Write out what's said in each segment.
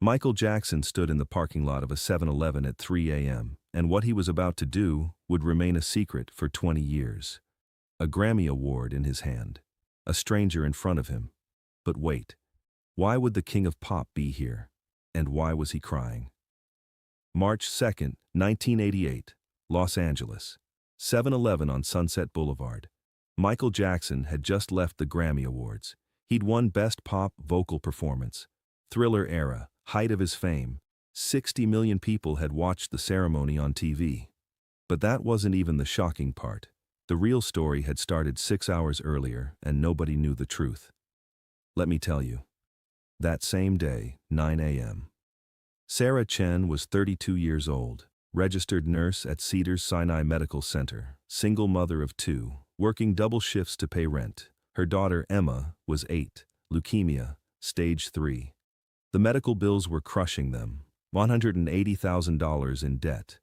Michael Jackson stood in the parking lot of a 7-Eleven at 3 a.m., and what he was about to do would remain a secret for 20 years. A Grammy Award in his hand. A stranger in front of him. But wait. Why would the king of pop be here? And why was he crying? March 2nd, 1988, Los Angeles. 7-Eleven on Sunset Boulevard. Michael Jackson had just left the Grammy Awards. He'd won Best Pop Vocal Performance. Thriller era, height of his fame. 60 million people had watched the ceremony on TV. But that wasn't even the shocking part. The real story had started 6 hours earlier, and nobody knew the truth. Let me tell you. That same day, 9 a.m. Sarah Chen was 32 years old, registered nurse at Cedars-Sinai Medical Center, single mother of 2, working double shifts to pay rent. Her daughter Emma was 8, leukemia, stage 3. The medical bills were crushing them, $180,000 in debt.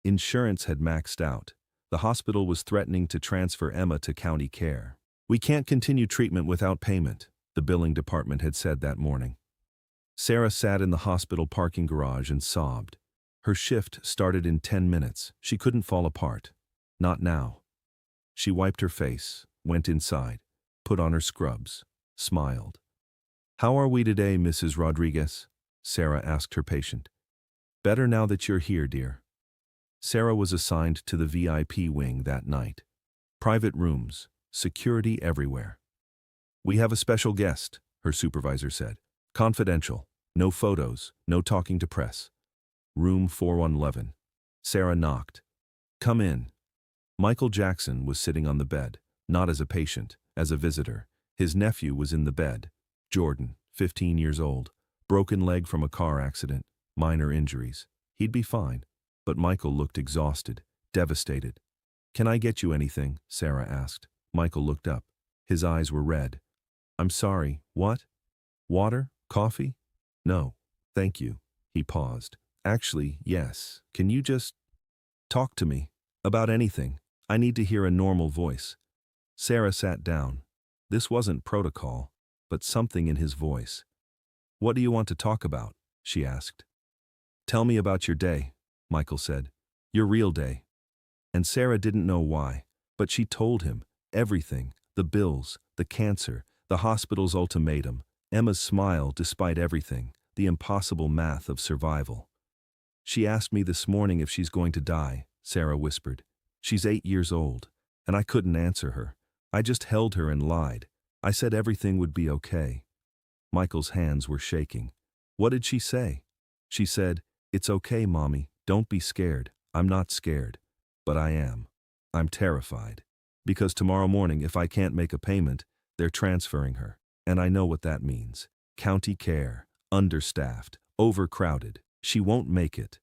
Insurance had maxed out. The hospital was threatening to transfer Emma to county care. "We can't continue treatment without payment," the billing department had said that morning. Sarah sat in the hospital parking garage and sobbed. Her shift started in 10 minutes. She couldn't fall apart. Not now. She wiped her face, went inside, put on her scrubs, smiled. "How are we today, Mrs. Rodriguez?" Sarah asked her patient. "Better now that you're here, dear." Sarah was assigned to the VIP wing that night. Private rooms, security everywhere. "We have a special guest," her supervisor said. "Confidential. No photos, no talking to press." Room 4111. Sarah knocked. "Come in." Michael Jackson was sitting on the bed, not as a patient, as a visitor. His nephew was in the bed. Jordan, 15 years old, broken leg from a car accident, minor injuries. He'd be fine. But Michael looked exhausted, devastated. "Can I get you anything?" Sarah asked. Michael looked up. His eyes were red. "I'm sorry, what? Water? Coffee?" "No, thank you." He paused. "Actually, yes. Can you just talk to me? About anything. I need to hear a normal voice." Sarah sat down. This wasn't protocol, but something in his voice. "What do you want to talk about?" she asked. "Tell me about your day," Michael said. "Your real day." And Sarah didn't know why, but she told him everything, the bills, the cancer, the hospital's ultimatum, Emma's smile despite everything, the impossible math of survival. "She asked me this morning if she's going to die," Sarah whispered. "She's 8 years old, and I couldn't answer her. I just held her and lied. I said everything would be okay." Michael's hands were shaking. "What did she say?" "She said, 'It's okay, Mommy. Don't be scared.' I'm not scared. But I am. I'm terrified. Because tomorrow morning, if I can't make a payment, they're transferring her. And I know what that means. County care, understaffed, overcrowded. She won't make it."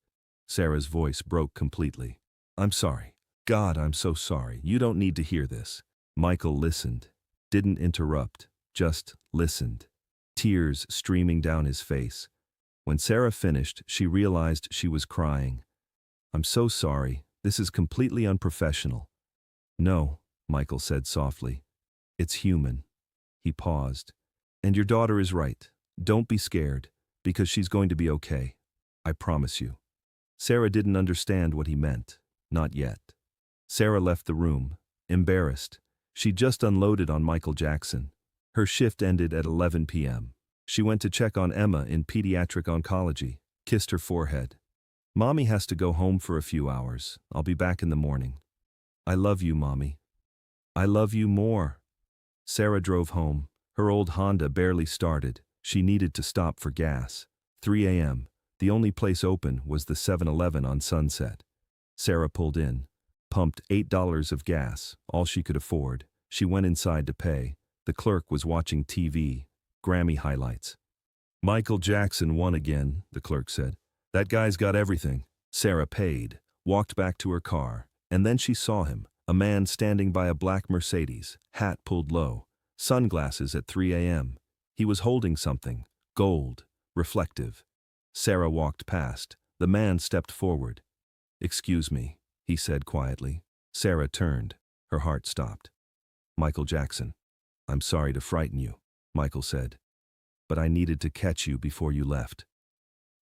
Sarah's voice broke completely. "I'm sorry. God, I'm so sorry. You don't need to hear this." Michael listened. Didn't interrupt. Just listened. Tears streaming down his face. When Sarah finished, she realized she was crying. "I'm so sorry. This is completely unprofessional." "No," Michael said softly. "It's human." He paused. "And your daughter is right. Don't be scared, because she's going to be okay. I promise you." Sarah didn't understand what he meant. Not yet. Sarah left the room, embarrassed. She'd just unloaded on Michael Jackson. Her shift ended at 11 p.m. She went to check on Emma in pediatric oncology, kissed her forehead. "Mommy has to go home for a few hours. I'll be back in the morning." "I love you, Mommy." "I love you more." Sarah drove home. Her old Honda barely started. She needed to stop for gas. 3 a.m. The only place open was the 7-Eleven on Sunset. Sarah pulled in, pumped $8 of gas, all she could afford. She went inside to pay. The clerk was watching TV, Grammy highlights. "Michael Jackson won again," the clerk said. "That guy's got everything." Sarah paid, walked back to her car, and then she saw him, a man standing by a black Mercedes, hat pulled low, sunglasses at 3 a.m. He was holding something, gold, reflective. Sarah walked past. The man stepped forward. "Excuse me," he said quietly. Sarah turned. Her heart stopped. "Michael Jackson." "I'm sorry to frighten you," Michael said. "But I needed to catch you before you left."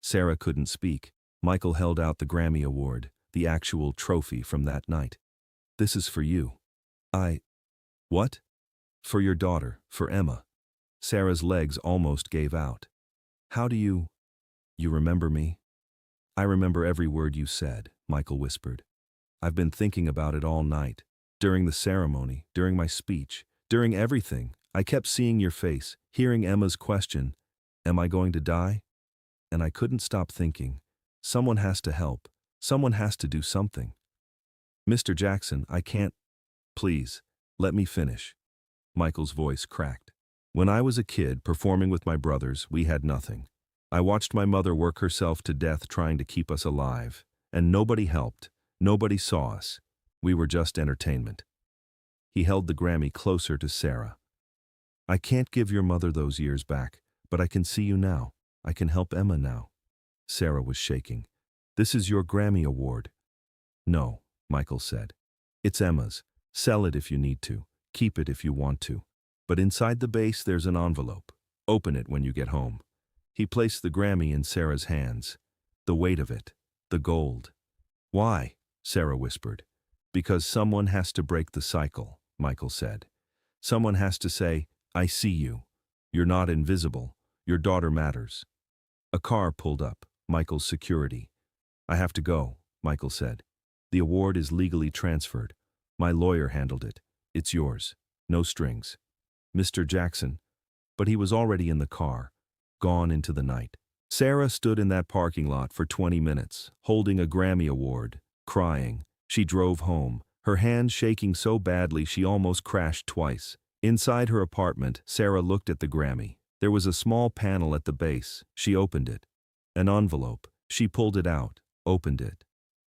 Sarah couldn't speak. Michael held out the Grammy Award, the actual trophy from that night. "This is for you." What? "For your daughter, for Emma." Sarah's legs almost gave out. "How do you remember me?" "I remember every word you said," Michael whispered. "I've been thinking about it all night. During the ceremony, during my speech, during everything, I kept seeing your face, hearing Emma's question, 'Am I going to die?' And I couldn't stop thinking, someone has to help, someone has to do something. Mr. Jackson, I can't. Please, let me finish." Michael's voice cracked. "When I was a kid performing with my brothers, we had nothing. I watched my mother work herself to death trying to keep us alive, and nobody helped, nobody saw us. We were just entertainment." He held the Grammy closer to Sarah. "I can't give your mother those years back, but I can see you now. I can help Emma now." Sarah was shaking. "This is your Grammy Award." "No," Michael said. "It's Emma's. Sell it if you need to. Keep it if you want to. But inside the base there's an envelope. Open it when you get home." He placed the Grammy in Sarah's hands. The weight of it. The gold. "Why?" Sarah whispered. "Because someone has to break the cycle," Michael said. "Someone has to say, 'I see you. You're not invisible. Your daughter matters.'" A car pulled up. Michael's security. "I have to go," Michael said. "The award is legally transferred. My lawyer handled it. It's yours. No strings." "Mr. Jackson." But he was already in the car, gone into the night. Sarah stood in that parking lot for 20 minutes, holding a Grammy Award, crying. She drove home, her hand shaking so badly she almost crashed twice. Inside her apartment, Sarah looked at the Grammy. There was a small panel at the base. She opened it. An envelope. She pulled it out, opened it.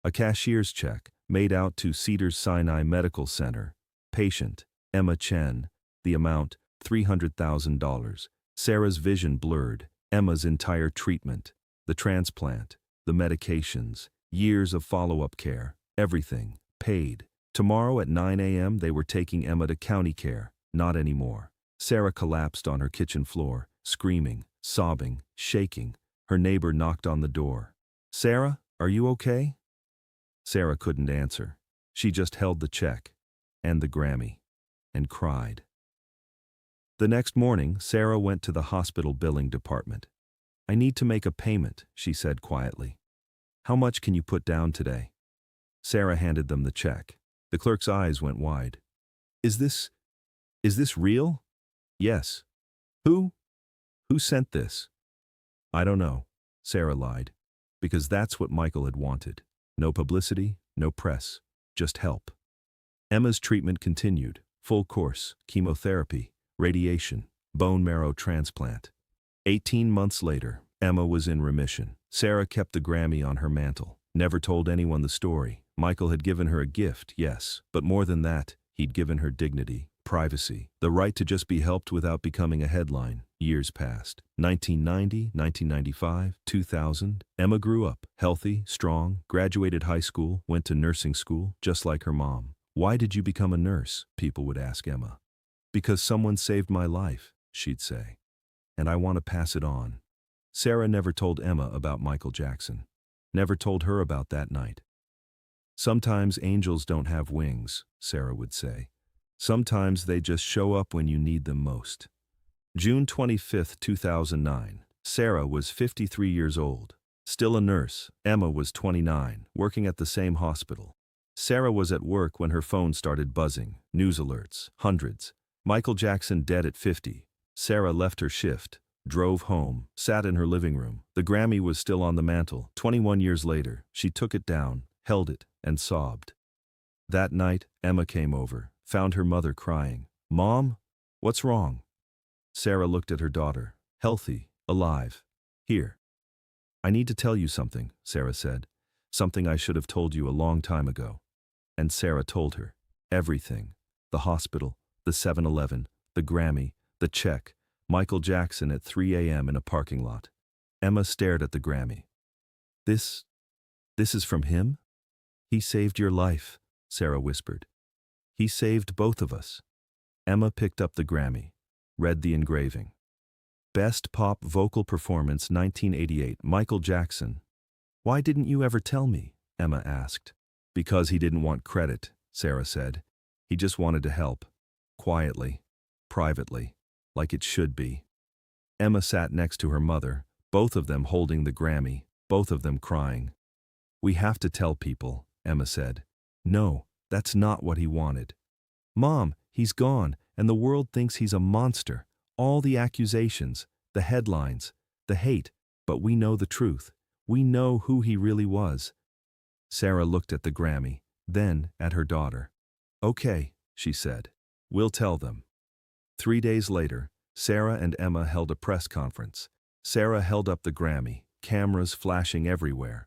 A cashier's check, made out to Cedars-Sinai Medical Center. Patient, Emma Chen. The amount, $300,000. Sarah's vision blurred. Emma's entire treatment. The transplant. The medications. Years of follow-up care. Everything. Paid. Tomorrow at 9 a.m. they were taking Emma to county care. Not anymore. Sarah collapsed on her kitchen floor, screaming, sobbing, shaking. Her neighbor knocked on the door. "Sarah, are you okay?" Sarah couldn't answer. She just held the check and the Grammy and cried. The next morning, Sarah went to the hospital billing department. "I need to make a payment," she said quietly. "How much can you put down today?" Sarah handed them the check. The clerk's eyes went wide. Is this real?" "Yes." Who sent this?" "I don't know," Sarah lied, because that's what Michael had wanted. No publicity, no press, just help. Emma's treatment continued, full course, chemotherapy, radiation, bone marrow transplant. 18 months later, Emma was in remission. Sarah kept the Grammy on her mantle, never told anyone the story. Michael had given her a gift, yes, but more than that, he'd given her dignity, privacy, the right to just be helped without becoming a headline. Years passed. 1990, 1995, 2000. Emma grew up, healthy, strong, graduated high school, went to nursing school, just like her mom. "Why did you become a nurse?" people would ask Emma. "Because someone saved my life," she'd say. "And I want to pass it on." Sarah never told Emma about Michael Jackson. Never told her about that night. "Sometimes angels don't have wings," Sarah would say. "Sometimes they just show up when you need them most." June 25, 2009. Sarah was 53 years old. Still a nurse. Emma was 29, working at the same hospital. Sarah was at work when her phone started buzzing. News alerts. Hundreds. Michael Jackson dead at 50. Sarah left her shift, drove home, sat in her living room. The Grammy was still on the mantle. 21 years later, she took it down, held it, and sobbed. That night, Emma came over, found her mother crying. "Mom, what's wrong?" Sarah looked at her daughter. Healthy, alive. "Here. I need to tell you something," Sarah said. "Something I should have told you a long time ago." And Sarah told her. Everything. The hospital, the 7-Eleven, the Grammy, the check, Michael Jackson at 3 a.m. in a parking lot. Emma stared at the Grammy. This is from him?" "He saved your life," Sarah whispered. "He saved both of us." Emma picked up the Grammy, read the engraving. Best Pop Vocal Performance 1988, Michael Jackson. Why didn't you ever tell me? Emma asked. Because he didn't want credit, Sarah said. He just wanted to help. Quietly. Privately. Like it should be. Emma sat next to her mother, both of them holding the Grammy, both of them crying. We have to tell people, Emma said. No, that's not what he wanted. Mom, he's gone, and the world thinks he's a monster. All the accusations, the headlines, the hate, but we know the truth. We know who he really was. Sarah looked at the Grammy, then at her daughter. Okay, she said. We'll tell them. 3 days later, Sarah and Emma held a press conference. Sarah held up the Grammy, cameras flashing everywhere.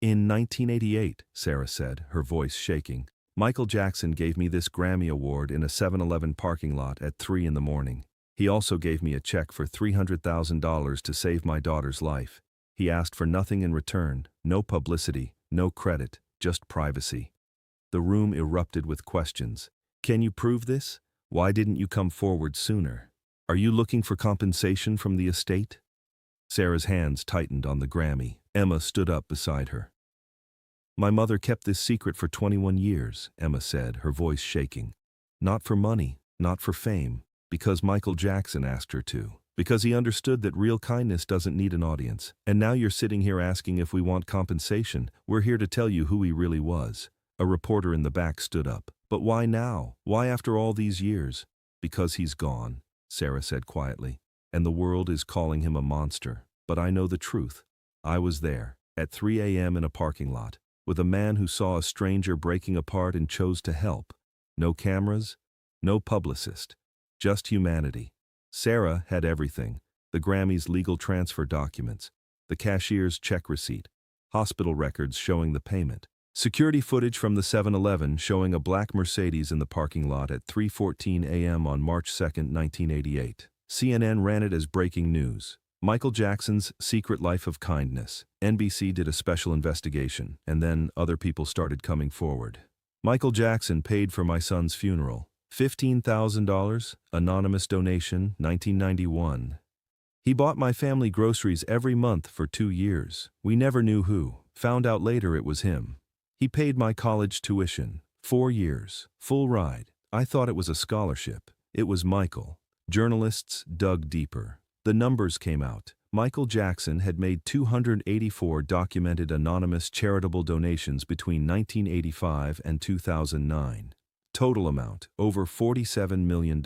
In 1988, Sarah said, her voice shaking, Michael Jackson gave me this Grammy Award in a 7-Eleven parking lot at 3 in the morning. He also gave me a check for $300,000 to save my daughter's life. He asked for nothing in return, no publicity, no credit, just privacy. The room erupted with questions. Can you prove this? Why didn't you come forward sooner? Are you looking for compensation from the estate? Sarah's hands tightened on the Grammy. Emma stood up beside her. My mother kept this secret for 21 years, Emma said, her voice shaking. Not for money, not for fame, because Michael Jackson asked her to. Because he understood that real kindness doesn't need an audience. And now you're sitting here asking if we want compensation. We're here to tell you who he really was. A reporter in the back stood up. But why now? Why after all these years? Because he's gone, Sarah said quietly. And the world is calling him a monster. But I know the truth. I was there, at 3 a.m. in a parking lot, with a man who saw a stranger breaking apart and chose to help. No cameras, no publicist, just humanity. Sarah had everything: the Grammy's legal transfer documents, the cashier's check receipt, hospital records showing the payment, security footage from the 7-Eleven showing a black Mercedes in the parking lot at 3:14 a.m. on March 2, 1988. CNN ran it as breaking news. Michael Jackson's secret life of kindness. NBC did a special investigation, and then other people started coming forward. Michael Jackson paid for my son's funeral. $15,000, anonymous donation, 1991. He bought my family groceries every month for 2 years. We never knew who. Found out later it was him. He paid my college tuition. 4 years. Full ride. I thought it was a scholarship. It was Michael. Journalists dug deeper. The numbers came out. Michael Jackson had made 284 documented anonymous charitable donations between 1985 and 2009. Total amount, over $47 million.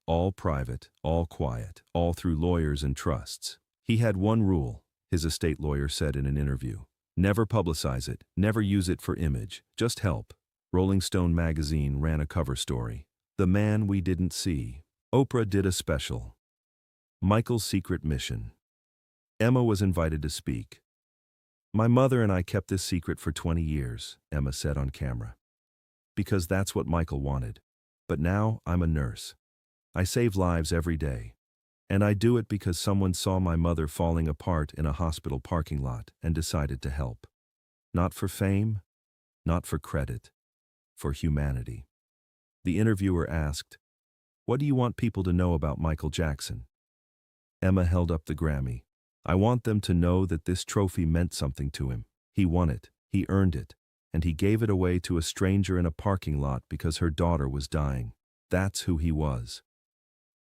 All private, all quiet, all through lawyers and trusts. He had one rule, his estate lawyer said in an interview. Never publicize it, never use it for image, just help. Rolling Stone magazine ran a cover story. The Man We Didn't See. Oprah did a special. Michael's secret mission. Emma was invited to speak. My mother and I kept this secret for 20 years, Emma said on camera. Because that's what Michael wanted. But now I'm a nurse. I save lives every day. And I do it because someone saw my mother falling apart in a hospital parking lot and decided to help. Not for fame, not for credit, for humanity. The interviewer asked, "What do you want people to know about Michael Jackson?" Emma held up the Grammy. I want them to know that this trophy meant something to him. He won it, he earned it, and he gave it away to a stranger in a parking lot because her daughter was dying. That's who he was.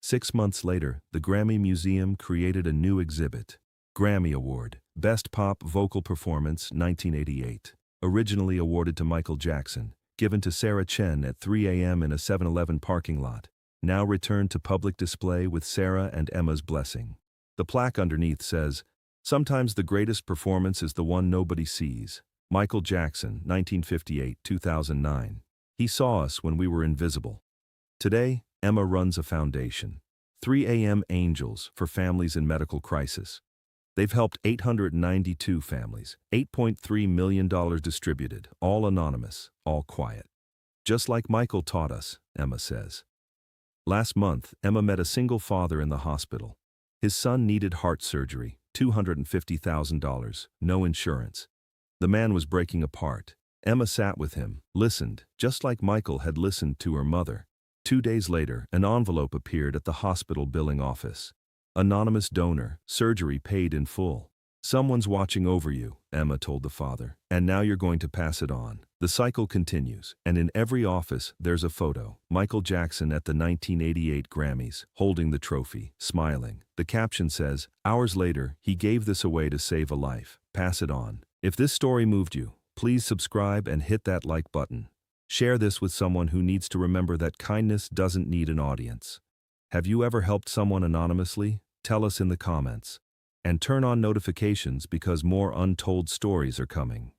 6 months later, the Grammy Museum created a new exhibit. Grammy Award, Best Pop Vocal Performance 1988. Originally awarded to Michael Jackson, given to Sarah Chen at 3 a.m. in a 7-Eleven parking lot. Now returned to public display with Sarah and Emma's blessing. The plaque underneath says, "Sometimes the greatest performance is the one nobody sees. Michael Jackson, 1958-2009. He saw us when we were invisible." Today, Emma runs a foundation, 3 a.m. Angels for families in medical crisis. They've helped 892 families, $8.3 million distributed, all anonymous, all quiet. Just like Michael taught us, Emma says. Last month, Emma met a single father in the hospital. His son needed heart surgery, $250,000, no insurance. The man was breaking apart. Emma sat with him, listened, just like Michael had listened to her mother. 2 days later, an envelope appeared at the hospital billing office. Anonymous donor, surgery paid in full. Someone's watching over you, Emma told the father, and now you're going to pass it on. The cycle continues, and in every office there's a photo. Michael Jackson at the 1988 Grammys, holding the trophy, smiling. The caption says, "Hours later, he gave this away to save a life. Pass it on." If this story moved you, please subscribe and hit that like button. Share this with someone who needs to remember that kindness doesn't need an audience. Have you ever helped someone anonymously? Tell us in the comments. And turn on notifications because more untold stories are coming.